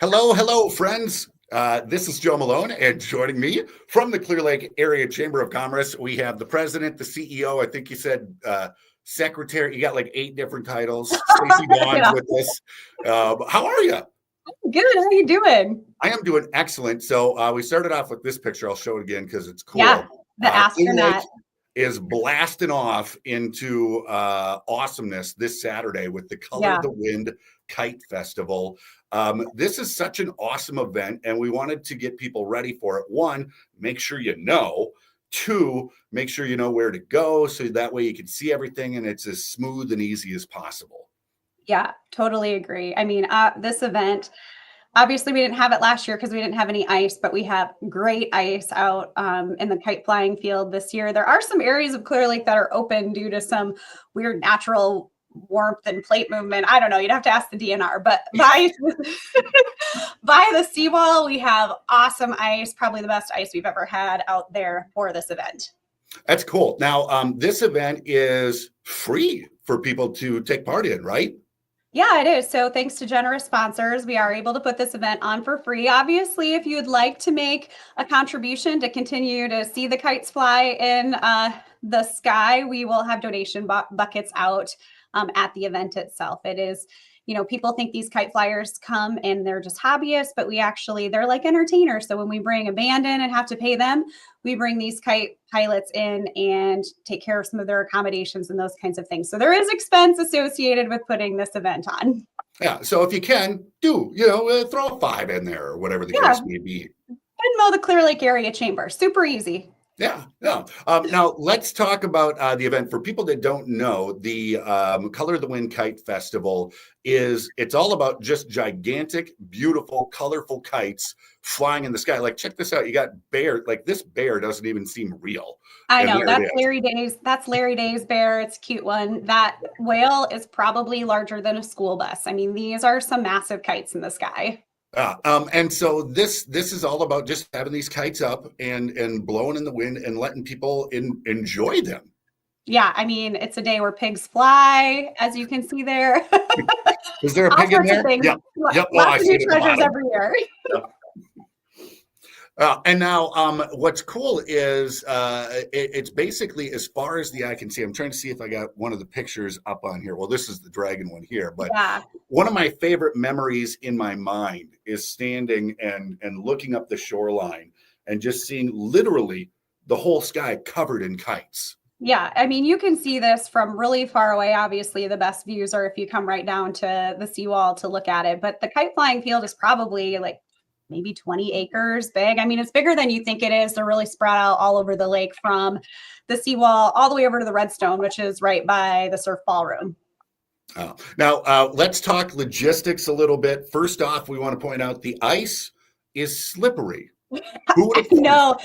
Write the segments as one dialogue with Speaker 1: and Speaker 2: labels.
Speaker 1: Hello, hello, friends. This is Joe Malone, and joining me from the Clear Lake Area Chamber of Commerce, we have the president, the CEO. I think you said secretary. You got like 8 different titles. Stacey Vaughn's
Speaker 2: Yeah.
Speaker 1: with us. How are you?
Speaker 2: Good. How you doing?
Speaker 1: I am doing excellent. So we started off with this picture. I'll show it again because it's cool.
Speaker 2: Yeah, the
Speaker 1: Clear Lake
Speaker 2: astronaut.
Speaker 1: is blasting off into awesomeness this Saturday with the Color
Speaker 2: Yeah.
Speaker 1: the Wind Kite Festival. This is such an awesome event, and we wanted to get people ready for it. 1, make sure you know. 2, make sure you know where to go so that way you can see everything and it's as smooth and easy as possible.
Speaker 2: Yeah, totally agree. I mean, this event, obviously we didn't have it last year because we didn't have any ice, but we have great ice out in the kite flying field this year. There are some areas of Clear Lake that are open due to some weird natural warmth and plate movement. I don't know. You'd have to ask the DNR, but by the seawall, we have awesome ice, probably the best ice we've ever had out there for this event.
Speaker 1: That's cool. Now, this event is free for people to take part in, right?
Speaker 2: Yeah, it is. So thanks to generous sponsors, we are able to put this event on for free. Obviously, if you'd like to make a contribution to continue to see the kites fly in the sky, we will have donation buckets out at the event itself. It is, people think these kite flyers come and they're just hobbyists, but they're like entertainers. So when we bring a band in and have to pay them, we bring these kite pilots in and take care of some of their accommodations and those kinds of things. So there is expense associated with putting this event on.
Speaker 1: Yeah. So if you can, throw a 5 in there or whatever the case may be.
Speaker 2: Venmo the Clear Lake Area Chamber. Super easy.
Speaker 1: Yeah. Now let's talk about the event. For people that don't know, the Color the Wind Kite Festival it's all about just gigantic, beautiful, colorful kites flying in the sky. Like, check this out. You got bear. Like, this bear doesn't even seem real.
Speaker 2: I know. That's Larry Day's. That's Larry Day's bear. It's a cute one. That whale is probably larger than a school bus. I mean, these are some massive kites in the sky.
Speaker 1: And so this is all about just having these kites up and blowing in the wind and letting people enjoy them.
Speaker 2: Yeah, I mean, it's a day where pigs fly, as you can see there.
Speaker 1: Is there a pig in there?
Speaker 2: Yeah. Yep. Lots of new treasures every year.
Speaker 1: Yep. And now what's cool is it's basically, as far as the eye can see, I'm trying to see if I got one of the pictures up on here. Well, this is the dragon one here, but one of my favorite memories in my mind is standing and looking up the shoreline and just seeing literally the whole sky covered in kites.
Speaker 2: Yeah, I mean, you can see this from really far away. Obviously, the best views are if you come right down to the seawall to look at it. But the kite flying field is probably like maybe 20 acres big. I mean, it's bigger than you think it is. They're really spread out all over the lake from the seawall all the way over to the Redstone, which is right by the surf ballroom.
Speaker 1: Now, let's talk logistics a little bit. First off, we want to point out the ice is slippery.
Speaker 2: No,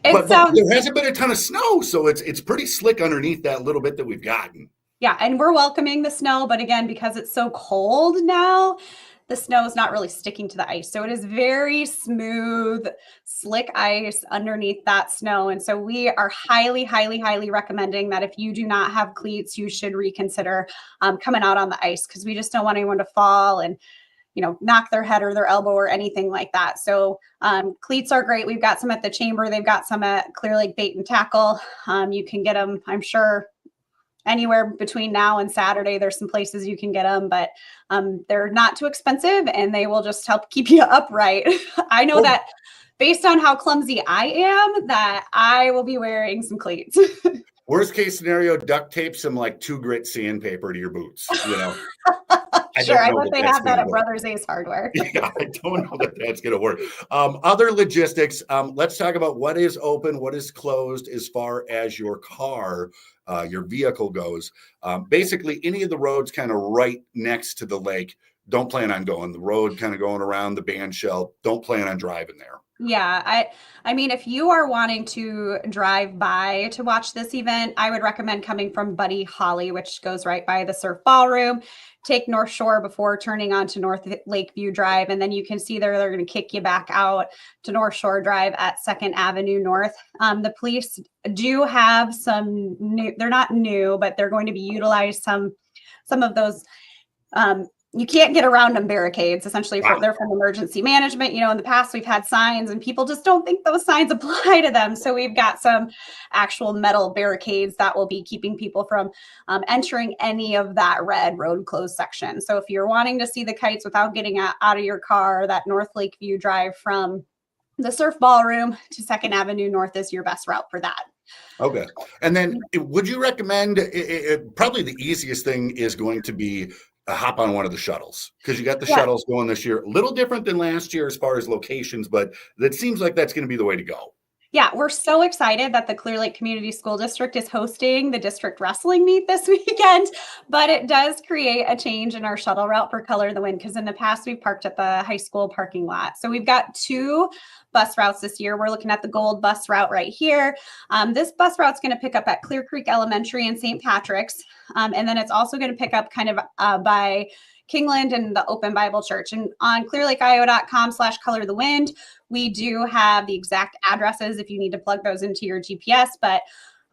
Speaker 1: but there hasn't been a ton of snow, so it's pretty slick underneath that little bit that we've gotten.
Speaker 2: Yeah, and we're welcoming the snow, but again, because it's so cold now, the snow is not really sticking to the ice. So it is very smooth, slick ice underneath that snow. And so we are highly, highly, highly recommending that if you do not have cleats, you should reconsider coming out on the ice, because we just don't want anyone to fall and knock their head or their elbow or anything like that. So cleats are great. We've got some at the chamber. They've got some at Clear Lake Bait and Tackle. You can get them, I'm sure, anywhere between now and Saturday. There's some places you can get them, but they're not too expensive and they will just help keep you upright. I know that based on how clumsy I am, that I will be wearing some cleats.
Speaker 1: Worst case scenario, duct tape some like 2-grit sandpaper to your boots,
Speaker 2: Sure, I bet they have that at Brothers Ace Hardware.
Speaker 1: Yeah, I don't know that that's going to work. Other logistics, let's talk about what is open, what is closed as far as your car, your vehicle goes. Basically, any of the roads kind of right next to the lake, don't plan on going. The road kind of going around the band shell, don't plan on driving there.
Speaker 2: Yeah, I mean, if you are wanting to drive by to watch this event, I would recommend coming from Buddy Holly, which goes right by the surf ballroom. Take North Shore before turning onto North Lakeview Drive, and then you can see they're going to kick you back out to North Shore Drive at 2nd Avenue North. The police do have some new, they're not new, but they're going to be utilized some of those you can't get around them barricades. Essentially,
Speaker 1: Wow.
Speaker 2: they're from emergency management. In the past we've had signs and people just don't think those signs apply to them. So we've got some actual metal barricades that will be keeping people from entering any of that red road closed section. So if you're wanting to see the kites without getting out of your car, that North Lakeview drive from the surf ballroom to 2nd Avenue North is your best route for that.
Speaker 1: Okay. And then would you recommend, probably the easiest thing is going to be hop on one of the shuttles, because you got the shuttles going this year, a little different than last year as far as locations, but it seems like that's going to be the way to go.
Speaker 2: Yeah, we're so excited that the Clear Lake Community School District is hosting the district wrestling meet this weekend, but it does create a change in our shuttle route for Color of the Wind, because in the past we've parked at the high school parking lot. So we've got 2 bus routes this year. We're looking at the gold bus route right here. This bus route's going to pick up at Clear Creek Elementary and St. Patrick's, and then it's also going to pick up kind of by Kingland and the Open Bible Church. And on clearlakeio.com/color the wind, we do have the exact addresses if you need to plug those into your GPS, but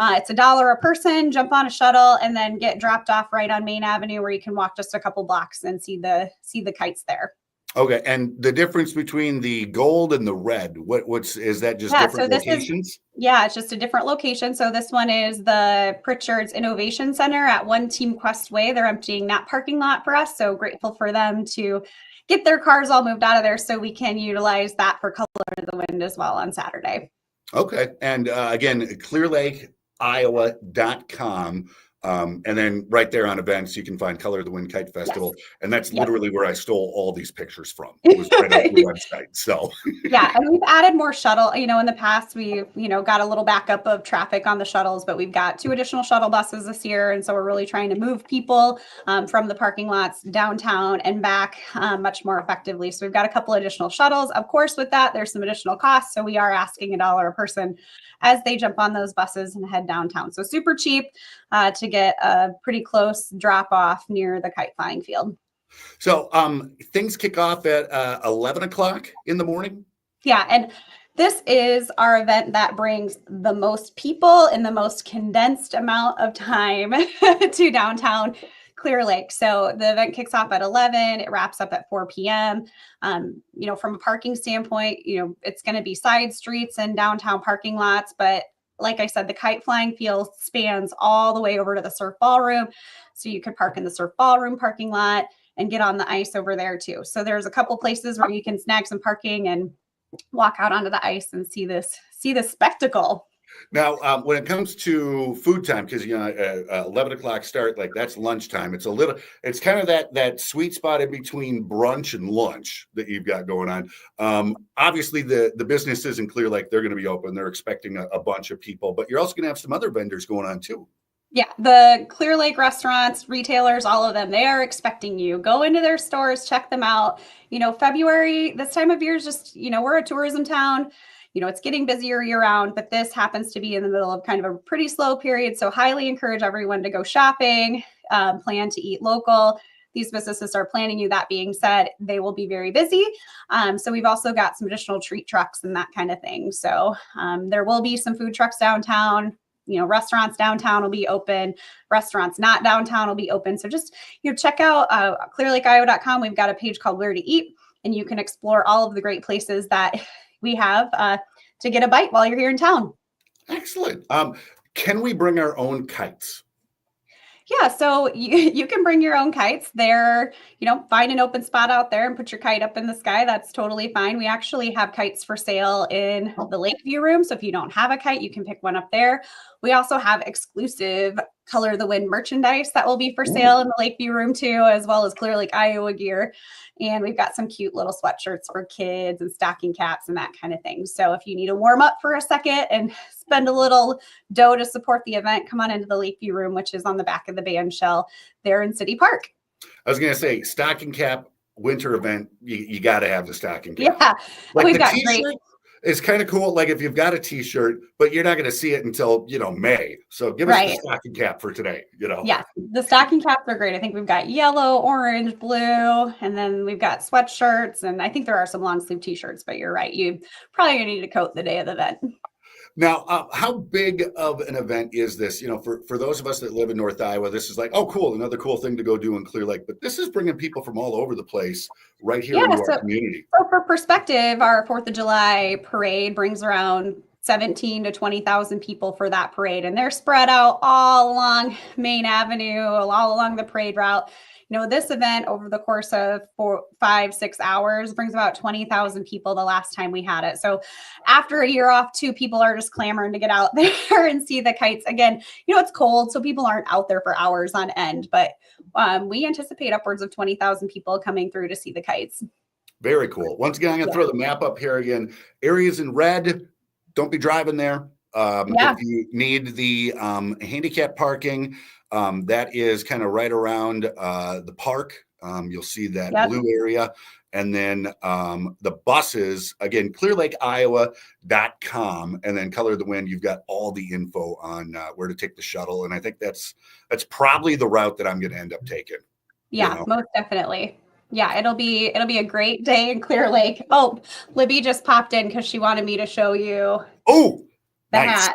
Speaker 2: it's $1 a person, jump on a shuttle, and then get dropped off right on Main Avenue, where you can walk just a couple blocks and see the kites there.
Speaker 1: Okay, and the difference between the gold and the red, is that just different locations?
Speaker 2: It's just a different location. So this one is the Pritchard's Innovation Center at 1 Team Quest Way. They're emptying that parking lot for us. So grateful for them to get their cars all moved out of there so we can utilize that for Color of the Wind as well on Saturday.
Speaker 1: Okay, and again, clearlakeiowa.com. And then right there on events, you can find Color of the Wind Kite Festival. Yes. And that's literally where I stole all these pictures from. It was right on the website. So
Speaker 2: yeah, and we've added more shuttle. In the past we, got a little backup of traffic on the shuttles, but we've got 2 additional shuttle buses this year. And so we're really trying to move people from the parking lots downtown and back much more effectively. So we've got a couple additional shuttles. Of course, with that, there's some additional costs. So we are asking $1 a person as they jump on those buses and head downtown. So super cheap to get a pretty close drop off near the kite flying field.
Speaker 1: So things kick off at 11 o'clock in the morning?
Speaker 2: Yeah, and this is our event that brings the most people in the most condensed amount of time to downtown Clear Lake. So the event kicks off at 11, it wraps up at 4 p.m. From a parking standpoint, it's going to be side streets and downtown parking lots, but like I said, the kite flying field spans all the way over to the surf ballroom. So you could park in the surf ballroom parking lot and get on the ice over there too. So there's a couple places where you can snag some parking and walk out onto the ice and see this spectacle.
Speaker 1: Now, when it comes to food time, because 11 o'clock start, like that's lunchtime. It's kind of that sweet spot in between brunch and lunch that you've got going on. Obviously, the businesses in Clear Lake, they're going to be open. They're expecting a bunch of people, but you're also going to have some other vendors going on too.
Speaker 2: Yeah, the Clear Lake restaurants, retailers, all of them, they are expecting you. Go into their stores, check them out. February, this time of year is just, we're a tourism town. It's getting busier year round, but this happens to be in the middle of kind of a pretty slow period. So highly encourage everyone to go shopping, plan to eat local. These businesses are planning you. That being said, they will be very busy. So we've also got some additional treat trucks and that kind of thing. So there will be some food trucks downtown. Restaurants downtown will be open. Restaurants not downtown will be open. So just, check out clearlakeio.com. We've got a page called Where to Eat, and you can explore all of the great places that we have to get a bite while you're here in town.
Speaker 1: Excellent. Can we bring our own kites?
Speaker 2: Yeah, so you can bring your own kites. There, find an open spot out there and put your kite up in the sky. That's totally fine. We actually have kites for sale in the Lakeview room. So if you don't have a kite, you can pick one up there. We also have exclusive Color of the Wind merchandise that will be for sale in the Lakeview room too, as well as Clear Lake, Iowa gear. And we've got some cute little sweatshirts for kids and stocking caps and that kind of thing. So if you need to warm up for a second and spend a little dough to support the event, come on into the Lakeview room, which is on the back of the band shell there in City Park.
Speaker 1: I was going to say stocking cap winter event. You got to have the stocking cap.
Speaker 2: Yeah,
Speaker 1: like
Speaker 2: we've
Speaker 1: the
Speaker 2: got
Speaker 1: t-shirt.
Speaker 2: great.
Speaker 1: It's kind of cool. Like if you've got a t-shirt, but you're not going to see it until, May. So give us the stocking cap for today,
Speaker 2: Yeah, the stocking caps are great. I think we've got yellow, orange, blue, and then we've got sweatshirts. And I think there are some long sleeve t-shirts, but you're right. You probably need a coat the day of the event.
Speaker 1: Now, how big of an event is this? For those of us that live in North Iowa, this is like, oh, cool, another cool thing to go do in Clear Lake. But this is bringing people from all over the place right here into our community.
Speaker 2: So for perspective, our 4th of July parade brings around 17 to 20,000 people for that parade, and they're spread out all along Main Avenue, all along the parade route. This event over the course of 4, 5, 6 hours brings about 20,000 people the last time we had it. So after a year off too, people are just clamoring to get out there and see the kites. Again, it's cold, so people aren't out there for hours on end, but we anticipate upwards of 20,000 people coming through to see the kites.
Speaker 1: Very cool. Once again, I'm going to throw the map up here again. Areas in red, don't be driving there. If you need the handicap parking, that is kind of right around the park. You'll see that blue area. And then the buses, again, clearlakeiowa.com, and then Color the Wind. You've got all the info on where to take the shuttle. And I think that's probably the route that I'm going to end up taking.
Speaker 2: Yeah, most definitely. Yeah, it'll be a great day in Clear Lake. Oh, Libby just popped in because she wanted me to show you the hat.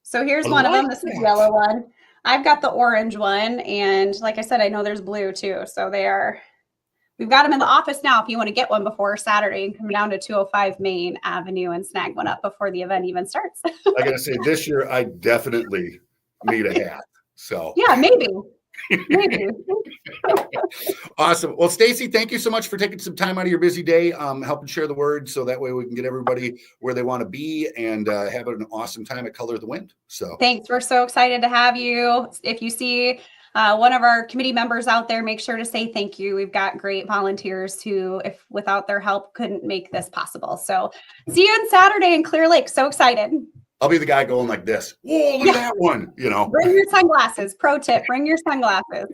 Speaker 2: So here's one of them. This is the yellow one. I've got the orange one, and like I said, I know there's blue too. So we've got them in the office now if you want to get one before Saturday and come down to 205 Main Avenue and snag one up before the event even starts.
Speaker 1: I gotta say, this year I definitely need a hat. So
Speaker 2: yeah, maybe. Maybe.
Speaker 1: Awesome. Well, Stacy, thank you so much for taking some time out of your busy day, helping share the word so that way we can get everybody where they want to be and have an awesome time at Color the Wind. So
Speaker 2: thanks. We're so excited to have you. If you see one of our committee members out there, make sure to say thank you. We've got great volunteers who, if without their help, couldn't make this possible. So see you on Saturday in Clear Lake. So excited.
Speaker 1: I'll be the guy going like this. Whoa, look at that one.
Speaker 2: Bring your sunglasses. Pro tip, bring your sunglasses.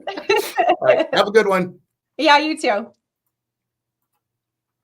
Speaker 1: All right. Have a good one.
Speaker 2: Yeah, you too.